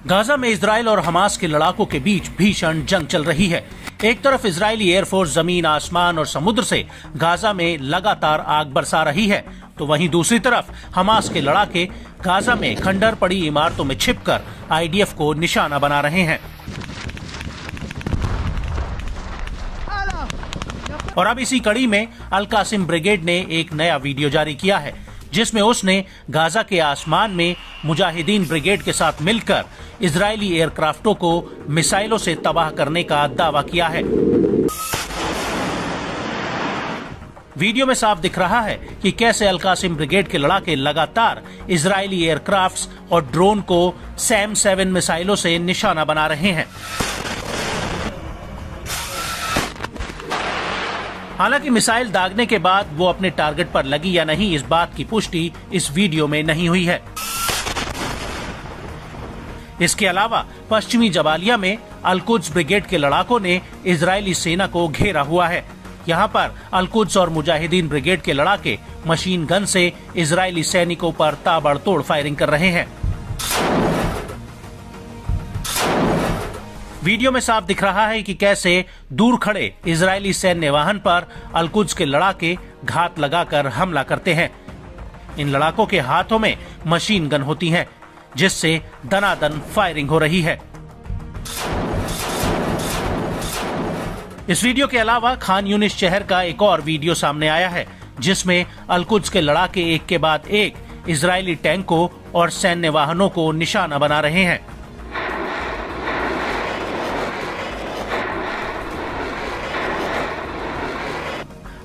Gaza में Israel और Hamas के लड़ाकों के बीच भीषण जंग चल रही है। एक तरफ इजरायली एयरफोर्स जमीन, आसमान और समुद्र से गाजा में लगातार आग बरसा रही है, तो वहीं दूसरी तरफ हमास के लड़ाके गाजा में खंडर पड़ी इमारतों में छिपकर आईडीएफ को निशाना बना रहे हैं। और अब इसी कड़ी में अल कासिम ब्रिगेड ने एक नया वीडियो जारी किया है, जिसमें उसने गाजा के आसमान में मुजाहिदीन ब्रिगेड के साथ मिलकर इजरायली एयरक्राफ्टों को मिसाइलों से तबाह करने का दावा किया है। वीडियो में साफ दिख रहा है कि कैसे अल कासिम ब्रिगेड के लड़ाके लगातार इजरायली एयरक्राफ्ट्स और ड्रोन को सैम 7 मिसाइलों से निशाना बना रहे हैं। हालांकि मिसाइल दागने के बाद वो अपने टारगेट पर लगी या नहीं, इस बात की पुष्टि इस वीडियो में नहीं हुई है। इसके अलावा पश्चिमी जबालिया में अल कुद्स ब्रिगेड के लड़ाकों ने इजरायली सेना को घेरा हुआ है। यहाँ पर अल कुद्स और मुजाहिदीन ब्रिगेड के लड़ाके मशीन गन से इजरायली सैनिकों पर ताबड़तोड़ फायरिंग कर रहे हैं। वीडियो में साफ दिख रहा है कि कैसे दूर खड़े इजरायली सैन्य वाहन पर अल कुद्स के लड़ाके घात लगाकर हमला करते हैं। इन लड़ाकों के हाथों में मशीन गन होती हैं, जिससे दनादन फायरिंग हो रही है। इस वीडियो के अलावा खान यूनिस शहर का एक और वीडियो सामने आया है, जिसमें अल कुद्स के लड़ाके एक के बाद एक इजरायली टैंकों और सैन्य वाहनों को निशाना बना रहे हैं।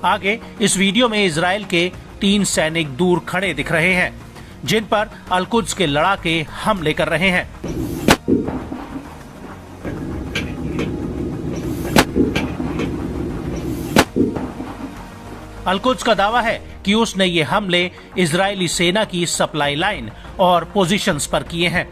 आगे इस वीडियो में इजराइल के 3 सैनिक दूर खड़े दिख रहे हैं, जिन पर अल कुद्स के लड़ाके हमले कर रहे हैं। अल कुद्स का दावा है कि उसने ये हमले इजरायली सेना की सप्लाई लाइन और पोजीशंस पर किए हैं।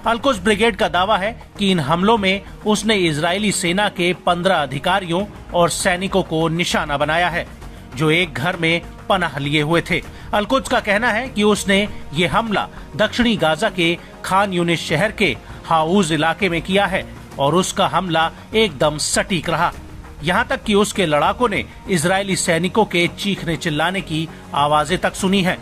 अल कुद्स ब्रिगेड का दावा है कि इन हमलों में उसने इजरायली सेना के 15 अधिकारियों और सैनिकों को निशाना बनाया है, जो एक घर में पनाह लिए हुए थे। अल कुद्स का कहना है कि उसने ये हमला दक्षिणी गाजा के खान यूनिस शहर के हाउज इलाके में किया है और उसका हमला एकदम सटीक रहा। यहाँ तक कि उसके लड़ाकों ने इजरायली सैनिकों के चीखने चिल्लाने की आवाजें तक सुनी है।